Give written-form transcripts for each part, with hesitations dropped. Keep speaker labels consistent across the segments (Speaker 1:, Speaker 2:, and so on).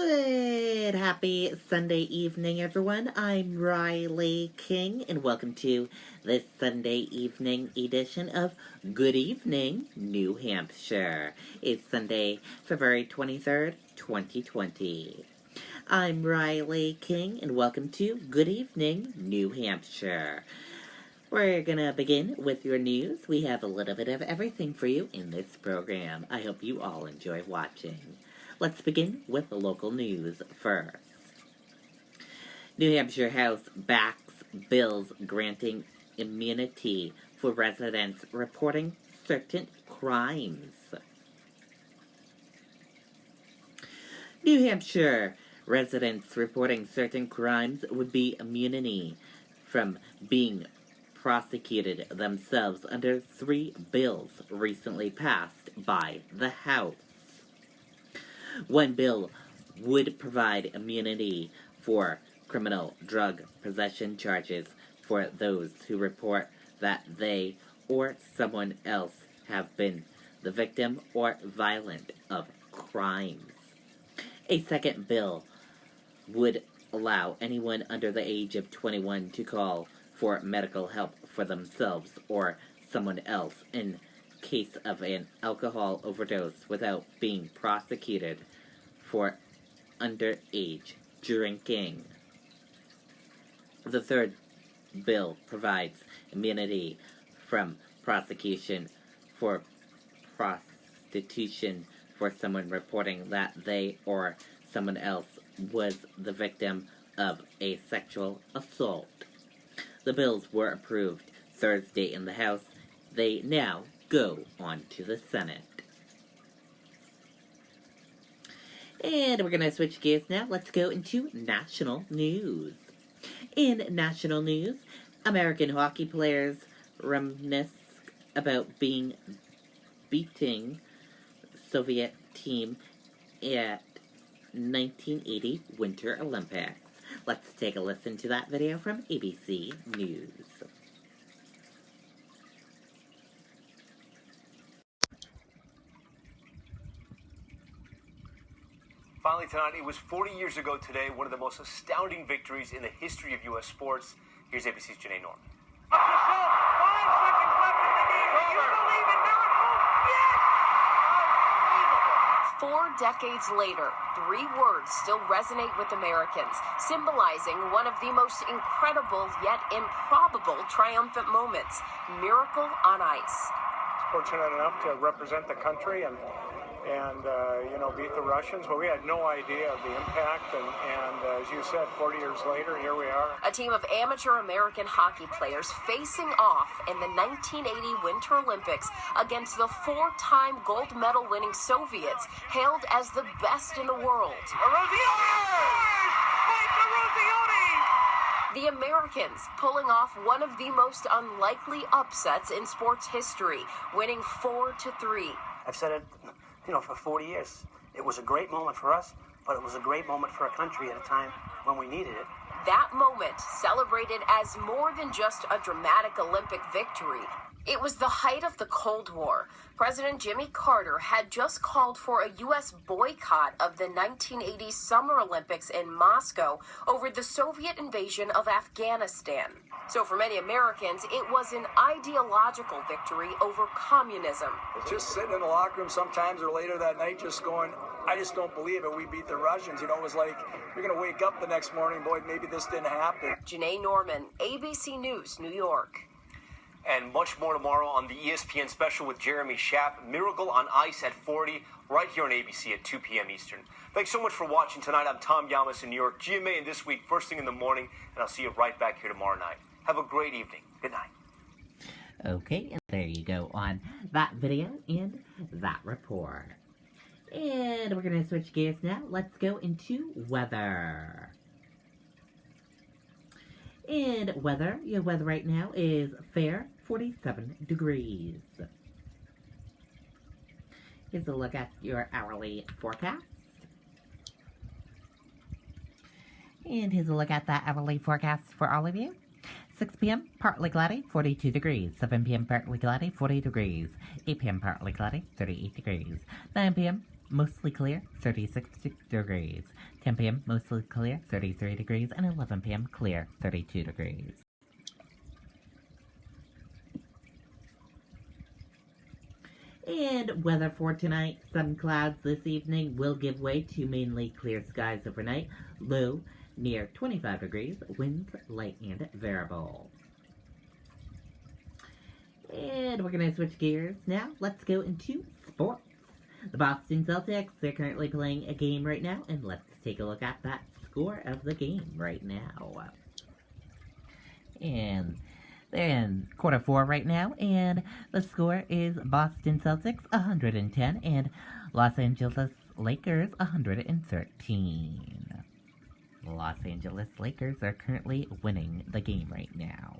Speaker 1: Good, happy Sunday evening, everyone. I'm Riley King, and welcome to this Sunday evening edition of Good Evening, New Hampshire. It's Sunday, February 23rd, 2020. I'm Riley King, and welcome to Good Evening, New Hampshire. We're gonna begin with your news. We have a little bit of everything for you in this program. I hope you all enjoy watching. Let's begin with the local news first. New Hampshire House backs bills granting immunity for residents reporting certain crimes. New Hampshire residents reporting certain crimes would be immunity from being prosecuted themselves under 3 bills recently passed by the House. One bill would provide immunity for criminal drug possession charges for those who report that they or someone else have been the victim or violent of crimes. A second bill would allow anyone under the age of 21 to call for medical help for themselves or someone else in case of an alcohol overdose without being prosecuted for underage drinking. The third bill provides immunity from prosecution for prostitution for someone reporting that they or someone else was the victim of a sexual assault. The bills were approved Thursday in the House. They now go on to the Senate. And we're going to switch gears now. Let's go into national news. In national news, American hockey players reminisce about beating Soviet team at 1980 Winter Olympics. Let's take a listen to that video from ABC News.
Speaker 2: Finally tonight, it was 40 years ago today, one of the most astounding victories in the history of U.S. sports. Here's ABC's Janae Norman.
Speaker 3: 5 seconds left in the game. Do you believe in miracles? Yes! Unbelievable.
Speaker 4: 4 decades later, 3 words still resonate with Americans, symbolizing one of the most incredible yet improbable triumphant moments: Miracle on Ice.
Speaker 5: Fortunate enough to represent the country and beat the Russians, but we had no idea of the impact, and as you said, 40 years later, here we are.
Speaker 4: A team of amateur American hockey players facing off in the 1980 Winter Olympics against the 4-time gold medal winning Soviets, hailed as the best in the world. The Americans pulling off one of the most unlikely upsets in sports history, winning 4-3.
Speaker 6: I've said it, for 40 years. It was a great moment for us, but it was a great moment for our country at a time when we needed it.
Speaker 4: That moment celebrated as more than just a dramatic Olympic victory. It was the height of the Cold War. President Jimmy Carter had just called for a U.S. boycott of the 1980 Summer Olympics in Moscow over the Soviet invasion of Afghanistan. So for many Americans, it was an ideological victory over communism.
Speaker 7: Just sitting in the locker room sometimes or later that night just going, I just don't believe it. We beat the Russians. It was like, you're going to wake up the next morning, boy, maybe this didn't happen.
Speaker 4: Janae Norman, ABC News, New York.
Speaker 2: And much more tomorrow on the ESPN special with Jeremy Schaap, Miracle on Ice at 40, right here on ABC at 2 p.m. Eastern. Thanks so much for watching tonight. I'm Tom Yamas in New York, GMA, and this week, first thing in the morning, and I'll see you right back here tomorrow night. Have a great evening. Good night.
Speaker 1: Okay, and there you go on that video and that report. And we're going to switch gears now. Let's go into weather. And weather, your weather right now is fair, 47 degrees. Here's a look at your hourly forecast. And here's a look at that hourly forecast for all of you. 6 p.m., partly cloudy, 42 degrees. 7 p.m., partly cloudy, 40 degrees. 8 p.m., partly cloudy, 38 degrees. 9 p.m., mostly clear, 36 degrees. 10 p.m., mostly clear, 33 degrees. And 11 p.m., clear, 32 degrees. And weather for tonight, some clouds this evening will give way to mainly clear skies overnight. Low near 25 degrees, winds light and variable. And we're going to switch gears now. Let's go into sports. The Boston Celtics, they're currently playing a game right now, and let's take a look at that score of the game right now. And they're in quarter 4 right now, and the score is Boston Celtics 110 and Los Angeles Lakers 113. The Los Angeles Lakers are currently winning the game right now.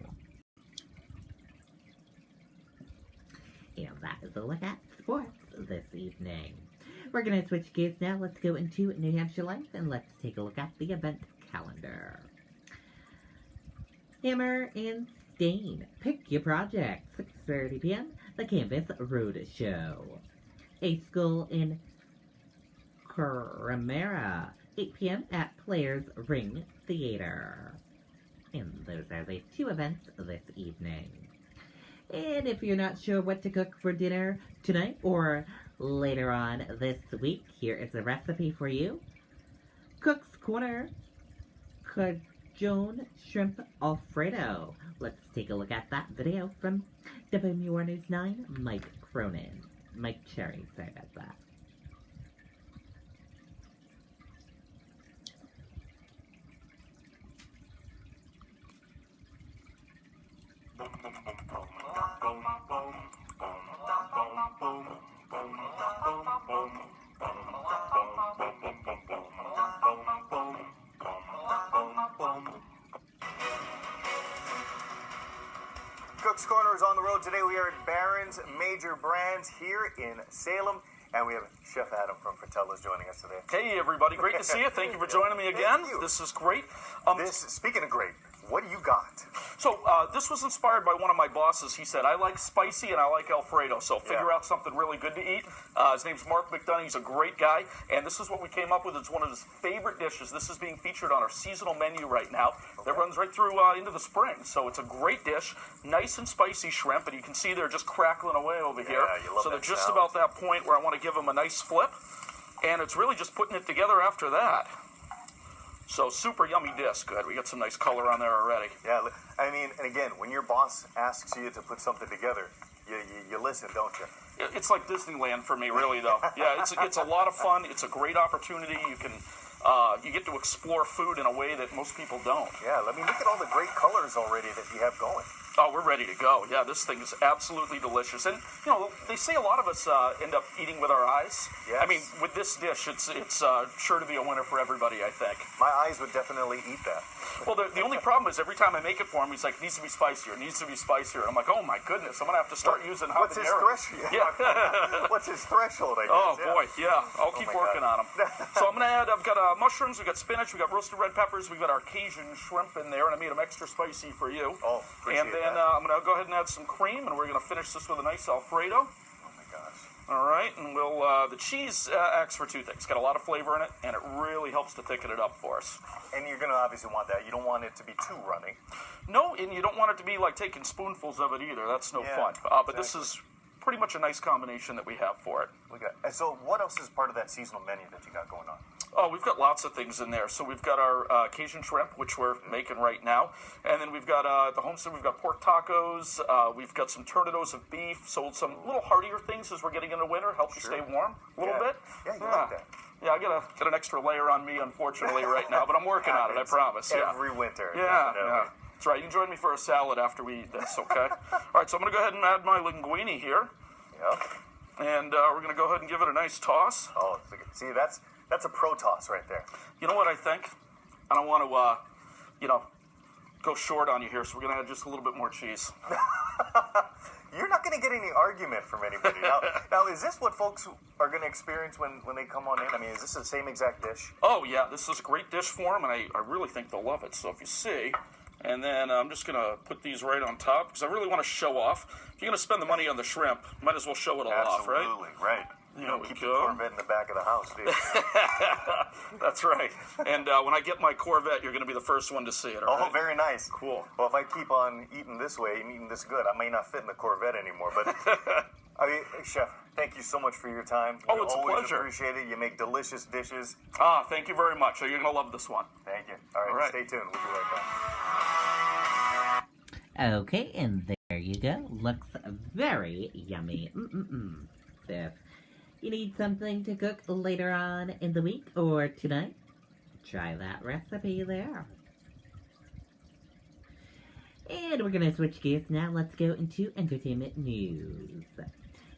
Speaker 1: And that is a look at sports this evening. We're going to switch gears now. Let's go into New Hampshire Life, and let's take a look at the event calendar. Hammer and Stain, pick your project. 6:30 p.m., the Canvas Road Show. A School in Coramera, 8 p.m. at Players Ring Theater. And those are the 2 events this evening. And if you're not sure what to cook for dinner tonight or later on this week, here is a recipe for you. Cook's Corner Cajun Shrimp Alfredo. Let's take a look at that video from WMUR News 9, Mike Cherry, sorry about that.
Speaker 2: Cook's Corner is on the road today. We are at Barron's Major Brands here in Salem, and we have Chef Adam from Fratello's joining us today.
Speaker 8: Hey, everybody. Great to see you. Thank you for joining me again. This is great.
Speaker 2: Speaking of great, what do you got?
Speaker 8: So, this was inspired by one of my bosses. He said, I like spicy and I like Alfredo, so figure out something really good to eat. His name's Mark McDonough. He's a great guy, and this is what we came up with. It's one of his favorite dishes. This is being featured on our seasonal menu right now. That runs right through into the spring, so it's a great dish. Nice and spicy shrimp, and you can see they're just crackling away over here. So they're just about that point where I want to give them a nice flip, and it's really just putting it together after that. So super yummy dish. Good. We got some nice color on there already.
Speaker 2: Yeah, I mean, and again, when your boss asks you to put something together, you listen, don't you?
Speaker 8: It's like Disneyland for me, really, though. Yeah, it's a lot of fun. It's a great opportunity. You get to explore food in a way that most people don't.
Speaker 2: Yeah, let me look at all the great colors already that you have going.
Speaker 8: Oh, we're ready to go. Yeah, this thing is absolutely delicious. And, you know, they say a lot of us end up eating with our eyes.
Speaker 2: Yes.
Speaker 8: I mean, with this dish, it's sure to be a winner for everybody, I think.
Speaker 2: My eyes would definitely eat that.
Speaker 8: Well, the only problem is every time I make it for him, he's like, needs to be spicier, needs to be spicier. And I'm like, oh, my goodness, I'm going to have to start using
Speaker 2: What's his threshold?
Speaker 8: Yeah.
Speaker 2: What's his threshold, I guess?
Speaker 8: Oh, boy, yeah. I'll keep working on them. So I'm going to add, I've got mushrooms, we've got spinach, we've got roasted red peppers, we've got our Cajun shrimp in there, and I made them extra spicy for you.
Speaker 2: Oh, appreciate
Speaker 8: And then I'm going to go ahead and add some cream, and we're going to finish this with a nice Alfredo.
Speaker 2: Oh, my gosh.
Speaker 8: All right, and we'll the cheese acts for 2 things. It's got a lot of flavor in it, and it really helps to thicken it up for us.
Speaker 2: And you're going to obviously want that. You don't want it to be too runny.
Speaker 8: No, and you don't want it to be like taking spoonfuls of it either. That's no fun. But this is pretty much a nice combination that we have for it.
Speaker 2: And so what else is part of that seasonal menu that you got going on?
Speaker 8: Oh, we've got lots of things in there. So we've got our Cajun shrimp, which we're making right now. And then we've got at the homestead, we've got pork tacos. We've got some tornadoes of beef. So some little heartier things as we're getting into winter, help you stay warm a little bit.
Speaker 2: Yeah, you like that.
Speaker 8: Yeah, I got an extra layer on me, unfortunately, right now. But I'm working on it, I promise.
Speaker 2: Every winter.
Speaker 8: Yeah. That's right. You can join me for a salad after we eat this, okay? All right, so I'm going to go ahead and add my linguine here.
Speaker 2: Yep.
Speaker 8: And we're going to go ahead and give it a nice toss.
Speaker 2: Oh, see, that's a pro toss right there.
Speaker 8: You know what I think? I don't want to, go short on you here, so we're going to add just a little bit more cheese.
Speaker 2: You're not going to get any argument from anybody. Now, is this what folks are going to experience when they come on in? I mean, is this the same exact dish?
Speaker 8: Oh, yeah, this is a great dish for them, and I really think they'll love it. So if you see, and then I'm just going to put these right on top, because I really want to show off. If you're going to spend the money on the shrimp, you might as well show it all off, right?
Speaker 2: Absolutely, right.
Speaker 8: You don't
Speaker 2: keep the Corvette in the back of the house, do you?
Speaker 8: That's right. And when I get my Corvette, you're going to be the first one to see it. All right?
Speaker 2: Very nice.
Speaker 8: Cool.
Speaker 2: Well, if I keep on eating this way and eating this good, I may not fit in the Corvette anymore. But I mean, Chef, thank you so much for your time.
Speaker 8: Oh, it's a
Speaker 2: always
Speaker 8: pleasure.
Speaker 2: Appreciate it. You make delicious dishes.
Speaker 8: Thank you very much. So you're going to love this one.
Speaker 2: Thank you. All right. Stay tuned. We'll be right back.
Speaker 1: Okay, and there you go. Looks very yummy. So if you need something to cook later on in the week or tonight, try that recipe there. And we're going to switch gears now. Let's go into entertainment news.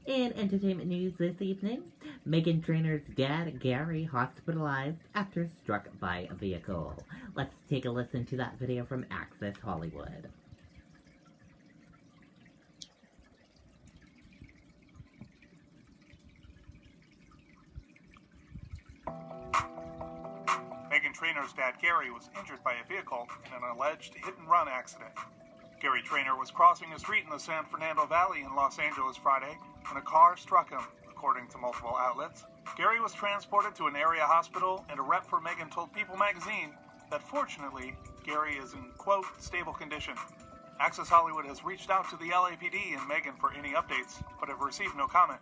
Speaker 1: In entertainment news this evening, Meghan Trainor's dad, Gary, hospitalized after struck by a vehicle. Let's take a listen to that video from Access Hollywood.
Speaker 9: Meghan Trainor's dad, Gary, was injured by a vehicle in an alleged hit-and-run accident. Gary Trainor was crossing the street in the San Fernando Valley in Los Angeles Friday when a car struck him, according to multiple outlets. Gary was transported to an area hospital, and a rep for Meghan told People magazine that fortunately, Gary is in, quote, stable condition. Access Hollywood has reached out to the LAPD and Meghan for any updates, but have received no comment.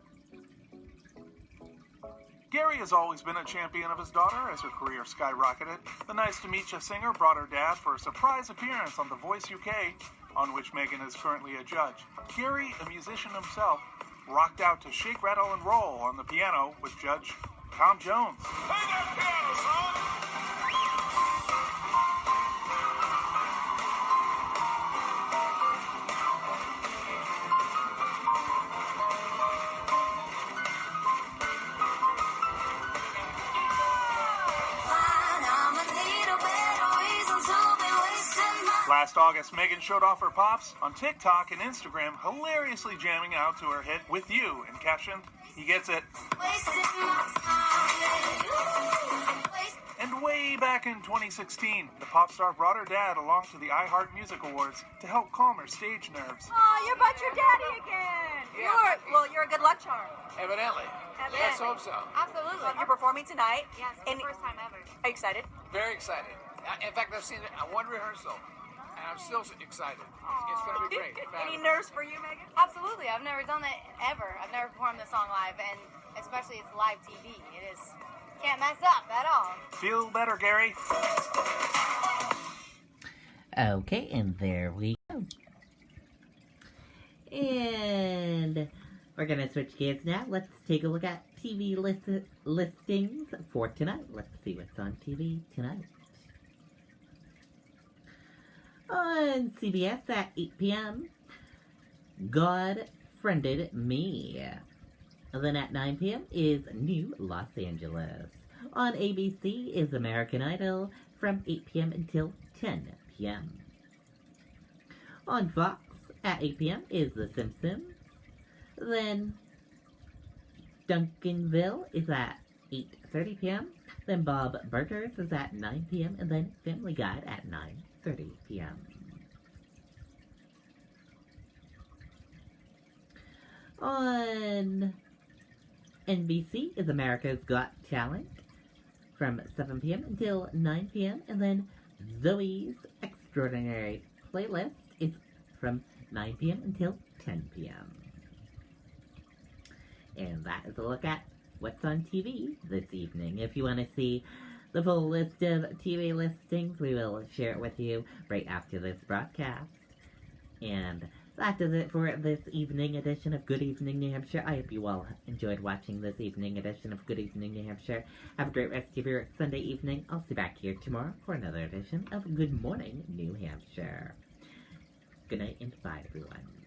Speaker 9: Gary has always been a champion of his daughter as her career skyrocketed. The Nice to Meet Ya singer brought her dad for a surprise appearance on The Voice UK, on which Meghan is currently a judge. Gary, a musician himself, rocked out to Shake, Rattle, and Roll on the piano with Judge Tom Jones.
Speaker 3: Play that piano, son!
Speaker 9: Last August, Meghan showed off her pops on TikTok and Instagram, hilariously jamming out to her hit With You and captioned, "He gets it." And way back in 2016, the pop star brought her dad along to the iHeart Music Awards to help calm her stage nerves.
Speaker 10: Oh, you brought your daddy again. You're a good luck charm.
Speaker 11: Evidently. Let's hope so.
Speaker 10: Absolutely. Well, you're performing tonight.
Speaker 12: Yes, it's the first time ever.
Speaker 10: Are you excited?
Speaker 11: Very excited. In fact, I've seen one rehearsal, and I'm still excited. It's going to be great.
Speaker 10: Any nerves for you, Meghan?
Speaker 12: Absolutely. I've never done that ever. I've never performed this song live, and especially it's live TV. It is, can't mess up at all.
Speaker 9: Feel better, Gary.
Speaker 1: Okay, and there we go. And we're going to switch gears now. Let's take a look at TV listings for tonight. Let's see what's on TV tonight. On CBS at 8 p.m., God Friended Me. And then at 9 p.m. is New Los Angeles. On ABC is American Idol from 8 p.m. until 10 p.m. On Fox at 8 p.m. is The Simpsons. Then Duncanville is at 8:30 p.m. Then Bob Burgers is at 9 p.m. And then Family Guide at 9:30 p.m. On NBC is America's Got Talent from 7 p.m. until 9 p.m. And then Zoe's Extraordinary Playlist is from 9 p.m. until 10 p.m. And that is a look at what's on TV this evening. If you want to see the full list of TV listings, we will share it with you right after this broadcast. And that does it for this evening edition of Good Evening New Hampshire. I hope you all enjoyed watching this evening edition of Good Evening New Hampshire. Have a great rest of your Sunday evening. I'll see you back here tomorrow for another edition of Good Morning New Hampshire. Good night and bye, everyone.